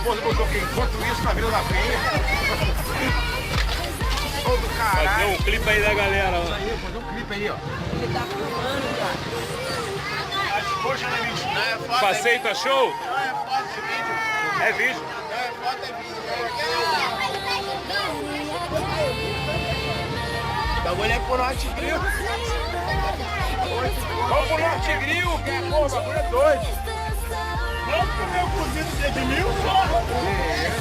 esposa botou que enquanto isso na Vila da Penha. Ô do caralho. Fazer um clipe aí da galera. Isso aí, fazer um clipe aí, ó. Ele tá filmando, cara. Poxa, não é vídeo. Não é foto. Passeio tá show? Não é foto, é vídeo. É vídeo. Não é foto, é vídeo. O bagulho é pro Norte Grill. Vamos pro Norte Grill, que pô, o bagulho é doido. Vamos comer o cozido de mil, porra.